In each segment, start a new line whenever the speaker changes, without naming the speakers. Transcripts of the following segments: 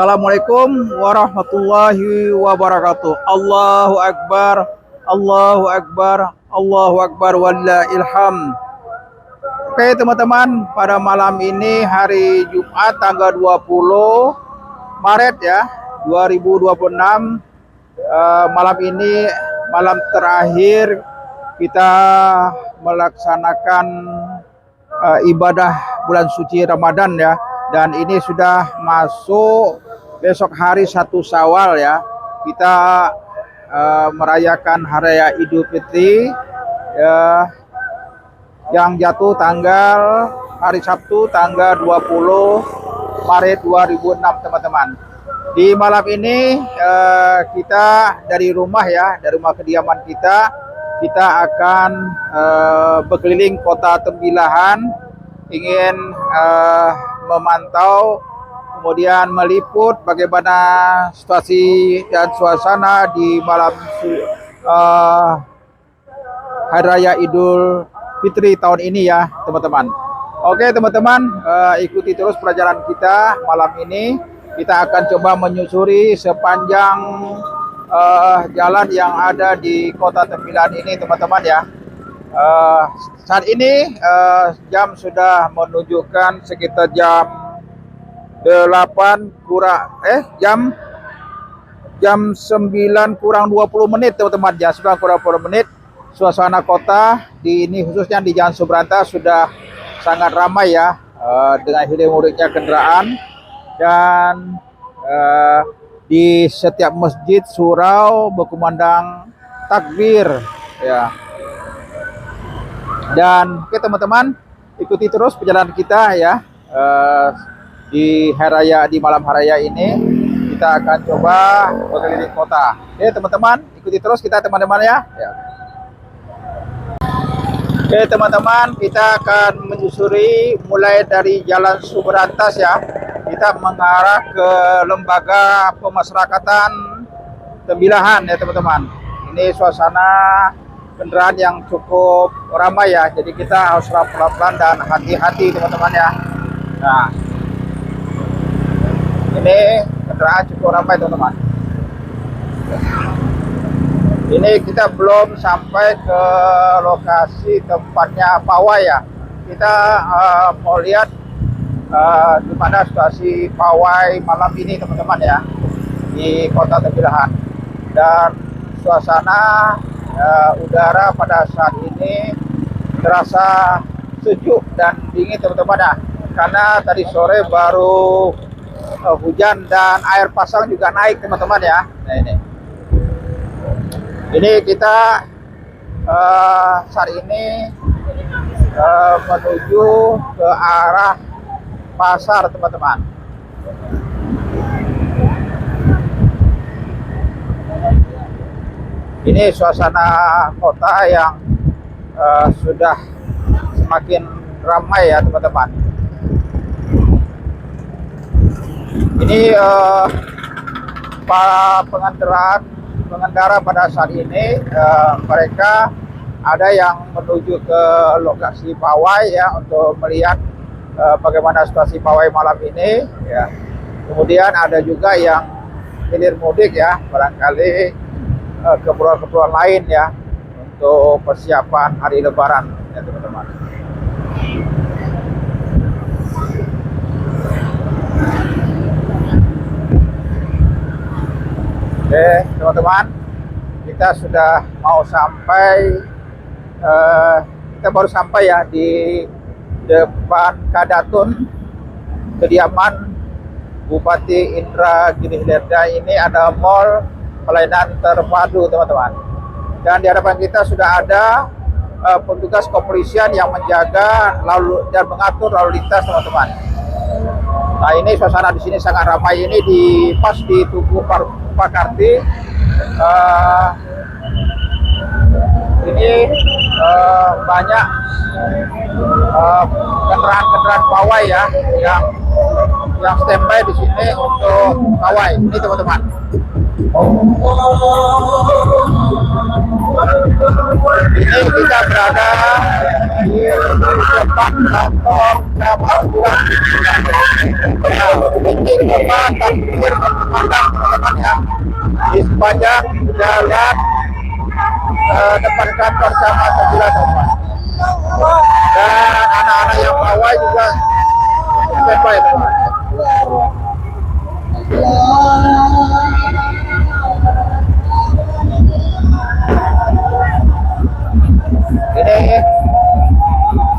Assalamualaikum warahmatullahi wabarakatuh. Allahu Akbar, Allahu Akbar, Allahu Akbar, wallahil hamd. Oke teman-teman, pada malam ini hari Jumat tanggal 20 Maret ya 2026. Malam ini malam terakhir kita melaksanakan ibadah bulan suci Ramadan ya. Dan ini sudah masuk besok hari 1 Syawal ya. Kita merayakan Hari Raya Idul Fitri yang jatuh tanggal hari Sabtu tanggal 20 Maret 2006 teman-teman. Di malam ini kita dari rumah ya, dari rumah kediaman kita akan berkeliling kota Tembilahan, ingin memantau, kemudian meliput bagaimana situasi dan suasana di malam Hari Raya Idul Fitri tahun ini ya teman-teman. Oke teman-teman, ikuti terus perjalanan kita malam ini. Kita akan coba menyusuri sepanjang jalan yang ada di kota Tembilahan ini teman-teman ya. Saat ini jam sudah menunjukkan sekitar jam 8 kurang jam 9 kurang 20 menit teman-teman ya, 9 kurang 20 menit. Suasana kota di ini khususnya di Jalan Subrata sudah sangat ramai ya, dengan hilir-muliknya kendaraan, dan di setiap masjid surau berkumandang takbir ya. Dan oke teman-teman, ikuti terus perjalanan kita ya, di hari raya, di malam hari raya ini kita akan coba berkeliling kota. Oke teman-teman, ikuti terus kita teman-teman ya. Oke teman-teman, kita akan menyusuri mulai dari Jalan Subrantas ya. Kita mengarah ke Lembaga Pemasyarakatan Tembilahan ya teman-teman. Ini suasana kendaraan yang cukup ramai ya, jadi kita harus pelan-pelan dan hati-hati teman-teman ya. Nah, ini kendaraan cukup ramai teman-teman. Ini kita belum sampai ke lokasi tempatnya pawai ya. Kita mau lihat di mana situasi pawai malam ini teman-teman ya, di kota Tembilahan. Dan suasana udara pada saat ini terasa sejuk dan dingin teman-teman ya, karena tadi sore baru hujan dan air pasang juga naik teman-teman ya. Nah ini kita saat ini menuju ke arah pasar teman-teman. Ini suasana kota yang sudah semakin ramai ya teman-teman. Ini para pengendara pada saat ini mereka ada yang menuju ke lokasi pawai ya, untuk melihat bagaimana situasi pawai malam ini ya. Kemudian ada juga yang hilir mudik ya, barangkali keperluan-keperluan lain ya, untuk persiapan hari Lebaran ya teman-teman. Oke teman-teman, kita sudah mau sampai, kita baru sampai ya di depan Kadatun, kediaman Bupati Indra Giri Hilerda. Ini ada mall pelayanan terpadu teman-teman, dan di hadapan kita sudah ada petugas kepolisian yang menjaga dan mengatur lalu lintas teman-teman. Nah ini suasana di sini sangat ramai. Ini pas di Tugu Pakarti. Ini banyak kendaraan pawai ya, yang standby di sini untuk pawai ini teman-teman. Ini kita berada di tempat depan kantor cabang Bulan. Ini tempat takbir berkumandang teman-teman ya, di sepanjang jalan depan kantor cabang Bulan teman. Dan anak-anak yang pawai juga standby teman. Ini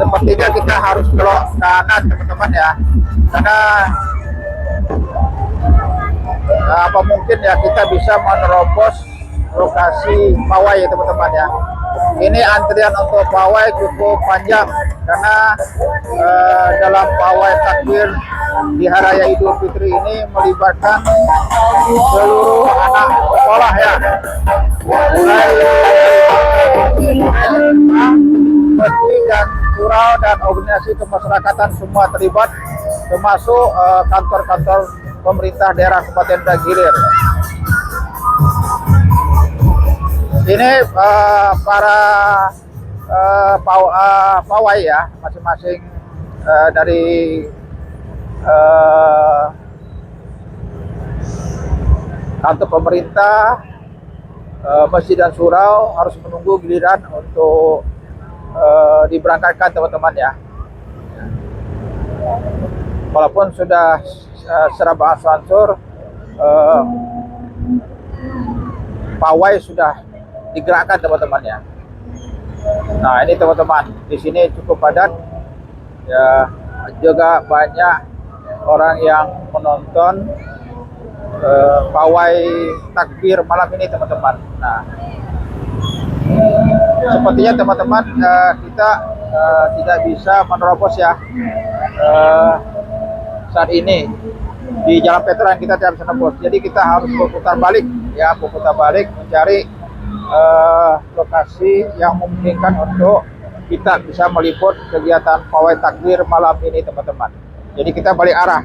sepertinya kita harus belok kanan teman-teman ya, karena apa mungkin ya kita bisa menerobos lokasi pawai ya teman-teman ya. Ini antrian untuk pawai cukup panjang karena dalam pawai takbir di Hari Raya Idul Fitri ini melibatkan seluruh anak sekolah ya, mulai masjid dan surau dan organisasi kemasyarakatan semua terlibat, termasuk kantor-kantor pemerintah daerah Kabupaten Dagilir. Ini para pawai ya, masing-masing dari kantor pemerintah, masjid dan surau harus menunggu giliran untuk diberangkatkan teman-teman ya. Walaupun sudah secara berangsur-angsur pawai sudah digerakkan teman-teman ya. Nah ini teman-teman, di sini cukup padat ya, juga banyak orang yang menonton pawai takbir malam ini teman-teman. Nah sepertinya teman-teman kita tidak bisa menerobos ya saat ini di Jalan Veteran, kita tidak bisa menerobos. Jadi kita harus berputar balik ya, berputar balik mencari lokasi yang memungkinkan untuk kita bisa meliput kegiatan pawai takbir malam ini teman-teman. Jadi kita balik arah.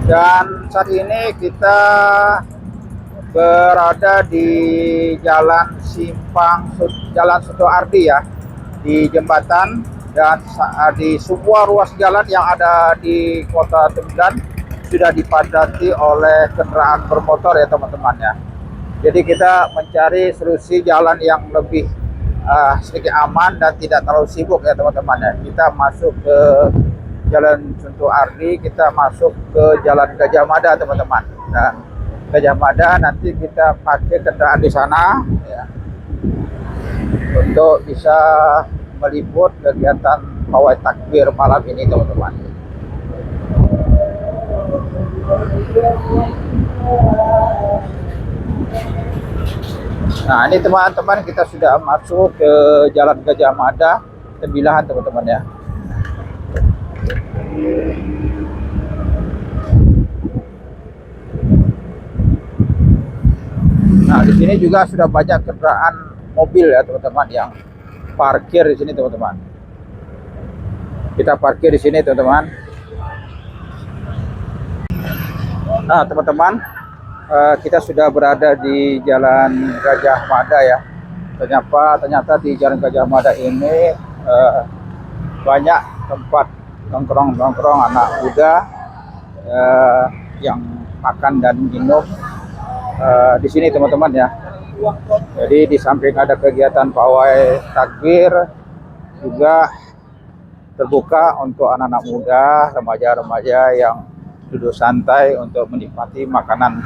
Dan saat ini kita berada di Jalan Jalan Sutoardi ya, di jembatan, dan di semua ruas jalan yang ada di Kota Tegal sudah dipadati oleh kendaraan bermotor ya teman-teman ya. Jadi kita mencari solusi jalan yang lebih sedikit aman dan tidak terlalu sibuk ya teman-teman ya. Kita masuk ke Jalan Sutoardi, kita masuk ke Jalan Gajah Mada teman-teman. Nah, Gajah Mada nanti kita pakai kendaraan di sana ya, untuk bisa meliput kegiatan pawai takbir malam ini teman-teman. Nah ini teman-teman, kita sudah masuk ke Jalan Gajah Mada Tembilahan teman-teman ya. Nah di sini juga sudah banyak kendaraan mobil ya teman-teman yang parkir di sini teman-teman. Kita parkir di sini teman-teman. Nah teman-teman, kita sudah berada di Jalan Gajah Mada ya. Ternyata di Jalan Gajah Mada ini banyak tempat nongkrong anak muda yang makan dan minum di sini teman-teman ya. Jadi di samping ada kegiatan pawai takbir, juga terbuka untuk anak-anak muda, remaja-remaja yang duduk santai untuk menikmati makanan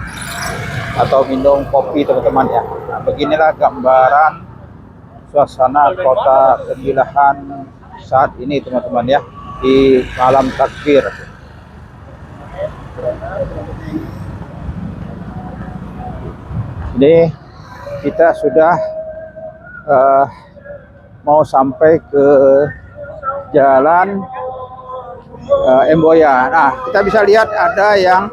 atau minum kopi teman-teman ya. Nah, beginilah gambaran suasana Kota Tembilahan saat ini teman-teman ya, di malam takbir. Ini kita sudah mau sampai ke Jalan Emboya. Nah, kita bisa lihat ada yang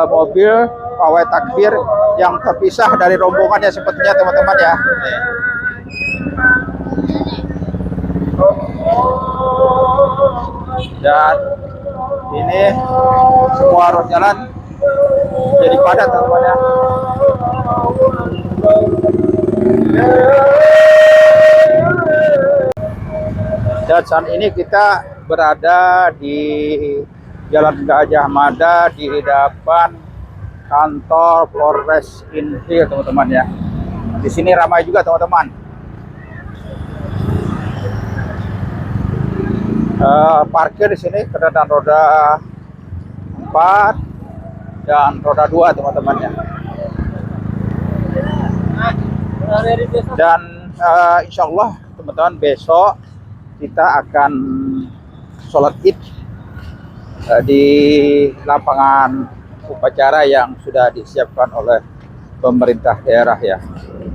mobil pawai takbir yang terpisah dari rombongannya sepertinya teman-teman ya. Dan Ini semua ruas jalan jadi padat teman-teman ya. Dan saat ini kita berada di Jalan Gajah Mada di depan kantor Polres Inhil teman-teman ya. Di sini ramai juga teman-teman. Parkir di sini kendaraan roda 4 dan roda 2 teman-teman ya. Dan insya Allah teman-teman besok kita akan sholat id di lapangan upacara yang sudah disiapkan oleh pemerintah daerah ya.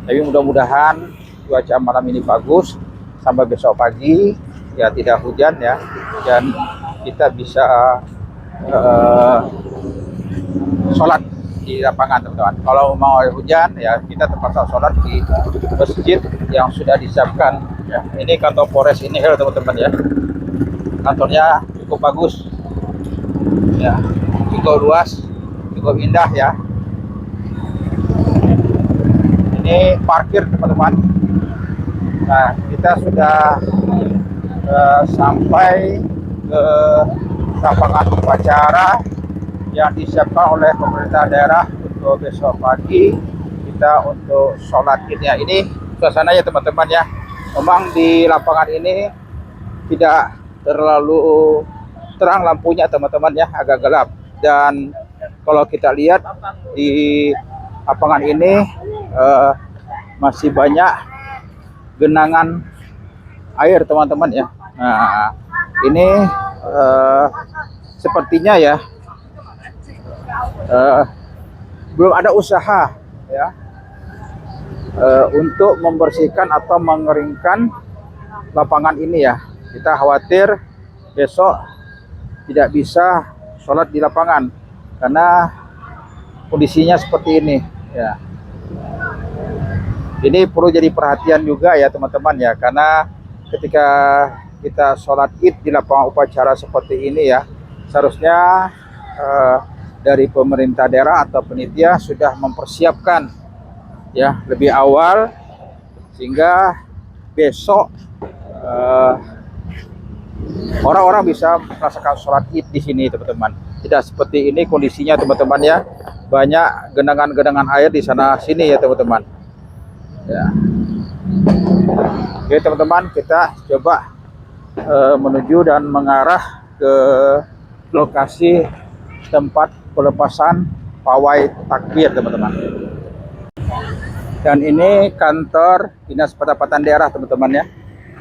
Tapi mudah-mudahan cuaca malam ini bagus sampai besok pagi ya, tidak hujan ya, dan kita bisa sholat di lapangan teman-teman. Kalau mau hujan ya kita terpaksa sholat di masjid yang sudah disiapkan ya. Ini kantor Polres Inhil teman-teman ya. Kantornya cukup bagus ya, cukup luas, cukup indah ya. Ini parkir teman-teman. Nah, kita sudah sampai ke lapangan upacara yang disiapkan oleh pemerintah daerah untuk besok pagi kita untuk sholat idnya. Ini suasananya teman-teman ya. Memang di lapangan ini tidak terlalu terang lampunya teman-teman ya, agak gelap. Dan kalau kita lihat di lapangan ini masih banyak genangan air teman-teman ya. Nah, ini sepertinya ya belum ada usaha ya untuk membersihkan atau mengeringkan lapangan ini ya. Kita khawatir besok tidak bisa sholat di lapangan karena kondisinya seperti ini ya. Ini perlu jadi perhatian juga ya teman-teman ya, karena ketika kita sholat id di lapangan upacara seperti ini ya, seharusnya dari pemerintah daerah atau panitia sudah mempersiapkan ya lebih awal sehingga besok orang-orang bisa merasakan sholat id di sini teman-teman. Tidak seperti ini kondisinya teman-teman ya, banyak genangan-genangan air di sana sini ya teman-teman ya. Oke teman-teman, kita coba menuju dan mengarah ke lokasi tempat pelepasan pawai takbir teman-teman. Dan ini kantor Dinas Pendapatan Daerah teman-teman ya,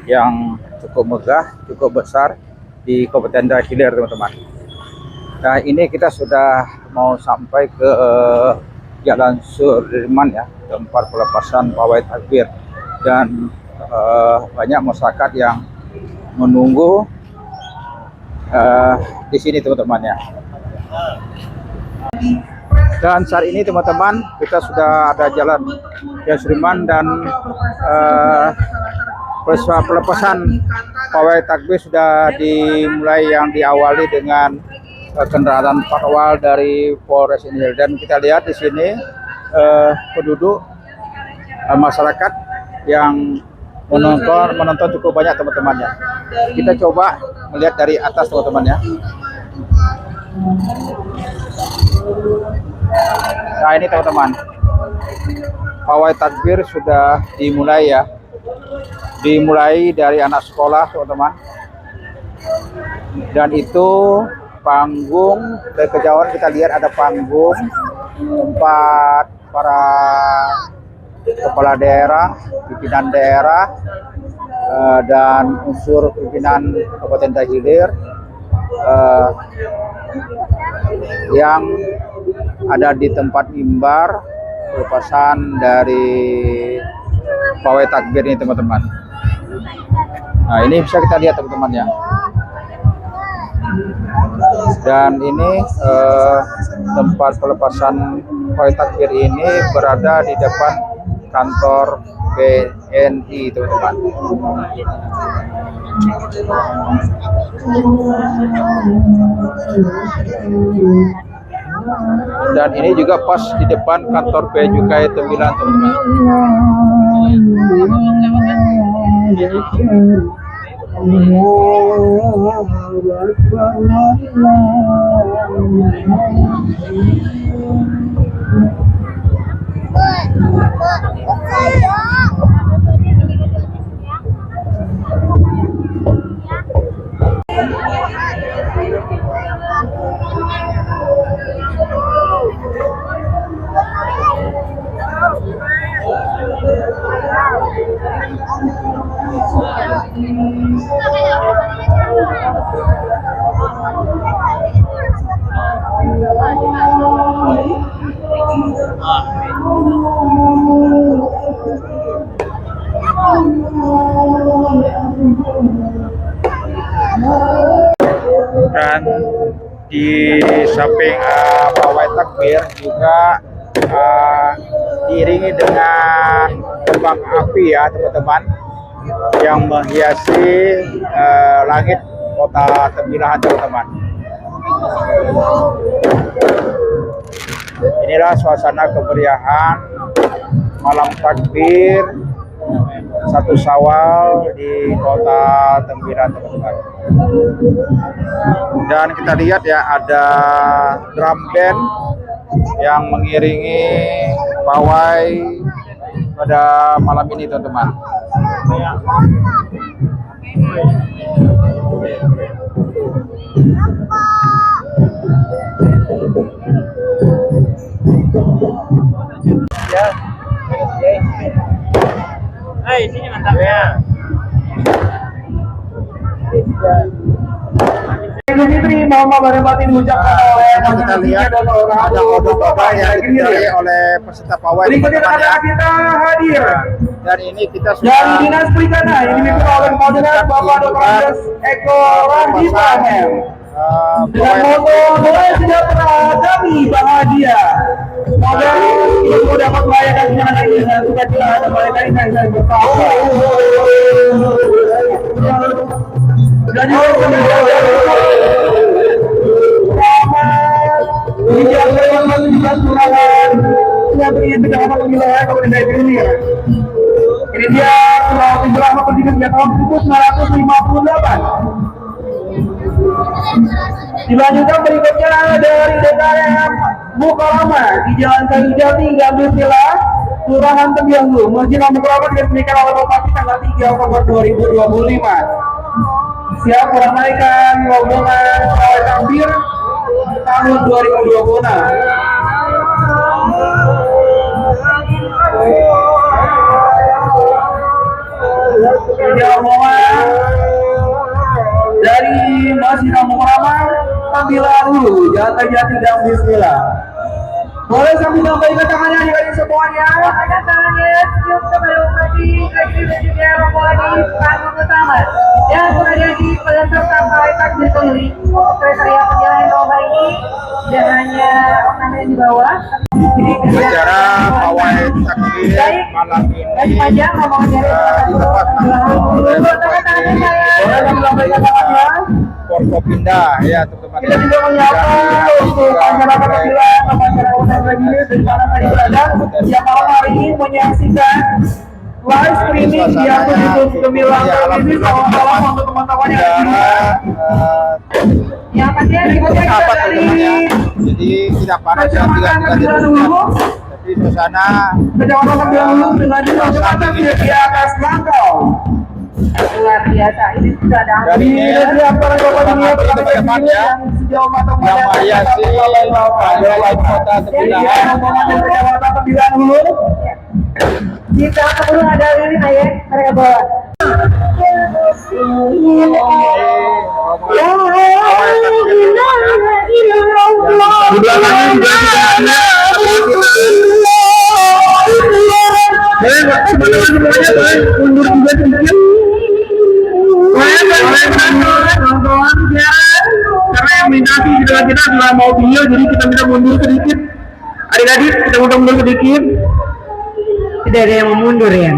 yang cukup megah, cukup besar di Kabupaten Daerah Hilir teman-teman. Nah, ini kita sudah mau sampai ke Jalan Sudirman ya, tempat pelepasan pawai takbir, dan banyak masyarakat yang menunggu di sini teman-teman ya. Dan saat ini teman-teman kita sudah ada Jalan Sudirman dan pelepasan pawai takbir sudah dimulai, yang diawali dengan kendaraan patwal dari Polres Inhil. Dan kita lihat di sini penduduk masyarakat yang menonton cukup banyak teman-teman ya. Kita coba melihat dari atas teman-teman ya. Nah ini teman-teman, pawai takbir sudah dimulai ya. Dimulai dari anak sekolah teman-teman. Dan itu panggung, dari kejauhan kita lihat ada panggung tempat para kepala daerah, pimpinan daerah, dan unsur pimpinan Kabupaten Daerah Hilir yang ada di tempat mimbar pelepasan dari pawai takbir ini teman-teman. Nah ini bisa kita lihat teman-teman ya. Dan ini tempat pelepasan pawai takbir ini berada di depan kantor BNI teman-teman. Dan ini juga pas di depan kantor Bea Cukai Tembilan teman-teman. Dan di samping pawai takbir juga diiringi dengan kembang api ya teman-teman, yang menghiasi langit kota Tembilahan teman-teman. Inilah suasana kemeriahan malam takbir 1 Syawal di kota Tembilahan teman-teman. Dan kita lihat ya, ada drum band yang mengiringi pawai pada malam ini teman-teman.
Hai, sini mantap ya.
Idul Fitri mohon maaf batin diucapkan oleh
Kita lihat ada odong-odong yang dipilih oleh peserta pawai
berikutnya
teman-teman ya.
kita hadir
Dan ini kita
dari
sudah
Dinas Perikanan yang dipimpin oleh Komandan Bapak Dr. Eko Rahdi Pahem dengan moto mulai sejahtera kami bahagia. Semoga kita dapat merayakan kemenangan ini dengan sukacita dan merayakan ini dengan bersama. Dan juga dijaga yang menunjukkan surangan yang ingin berjalan ke wilayah Kabupaten ini. Ini dia Sulawesi Selatan Pendidikan tahun 1958. Dilanjutkan berikutnya dari DKM Mukarama di Jalan Kayu Jati, Gambir Sila, Kelurahan Tembianggu, Masjid Mukarama diresmikan oleh Bupati tanggal 3 Oktober 2025. Siap meramaikan rombongan pawai takbir tahun 2026. Rombongan dari Masjid Mukarama Tembilan dulu, Jalan Jati dan Bismillah. Boleh sambil sampaikan tangannya adik-adik semuanya.
Angkat tangannya cium kepada bupati, direktur dan juga rombongan di panggung utama yang berada di pelentang sampai takbir keliling. Kriteria penjalanan lomba ini tidak hanya ornamen di bawah,
acara pawai takbir malam
dan
ini
panjang rombongan dari
ditempat oleh
Boleh sambil sampaikan tangannya.
Forkopinda ya teman-teman.
Kita juga menyapa untuk masyarakat Tembilan, masyarakat Regine dari mana tadi berada yang malam hari ini menyaksikan live streaming yang YouTube Tembilan Televisi. Salam untuk teman-teman yang ada di
yang pasti
berikutnya kita
apa
dari
teman-teman ya. Jadi tidak panas ya,
Kecamatan Tembilan dulu.
tapi suasana
Kecamatan Tembilan dulu dengan kecepatan di atas langkau.
luar biasa. Ini sudah ada
dari
Ini dari aparat Bapak Dunia
teman-teman ya,
yang sejauh mata
yang menghiasi wali kota Tembilahan.
rombongan dari Kecamatan Tembilan dulu.
Jika keburu ada ini ayah mereka bawa.
Di belakangnya juga ada. Teman-teman semuanya boleh mundur juga sedikit. Karena yang melintasi setelah kita adalah mau video, jadi kita minta mundur sedikit. Adik-adik kita minta mundur sedikit.
Tidak ada yang mau mundur ya.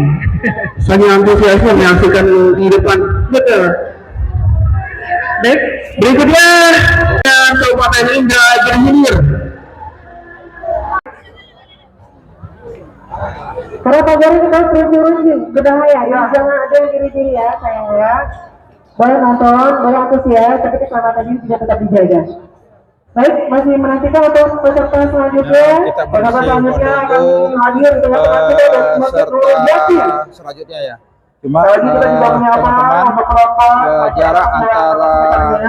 sangat antusias menyaksikan di depan. Betul. Baik, berikutnya Kabupaten Indragiri Hilir.
Para pelajaran kita runjing berbahaya, jangan ada yang diri-diri ya sayang ya. Boleh nonton, boleh antusias, tapi keselamatan diri tidak tetap dijaga. Baik, masih menantikan untuk peserta selanjutnya.
Kita
Peserta
masih
selanjutnya akan
menunggu
hadir di tengah-tengah kita dan
peserta selanjutnya ya. Cuma
Lagi kita juga menyapa
teman-teman,
bapak-bapak,
jarak antara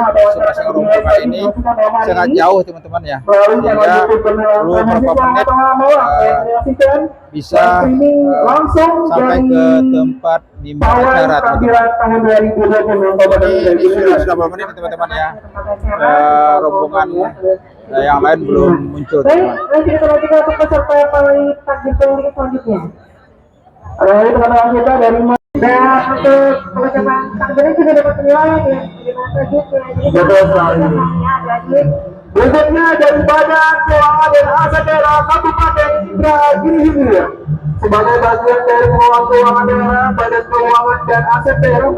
masing-masing rombongan ini sangat jauh teman-teman ya, sehingga perlu beberapa menit bisa sampai ke tempat bimbingan acara teman-teman. Ini sudah beberapa menit teman-teman ya, rombongan yang lain belum muncul
Baik,
teman-teman.
nanti kita lanjutkan untuk peserta yang paling takdir teknik selanjutnya. Ini teman-teman kita dari dan untuk persiapan takdirnya juga dapat penilaian ya. Terima kasih.
Betul sekali. Berikutnya dari Badan Keuangan dan Aset Daerah Kabupaten Indragiri Hilir. Sebagai bagian dari pengelolaan keuangan daerah, Badan Keuangan dan Aset Daerah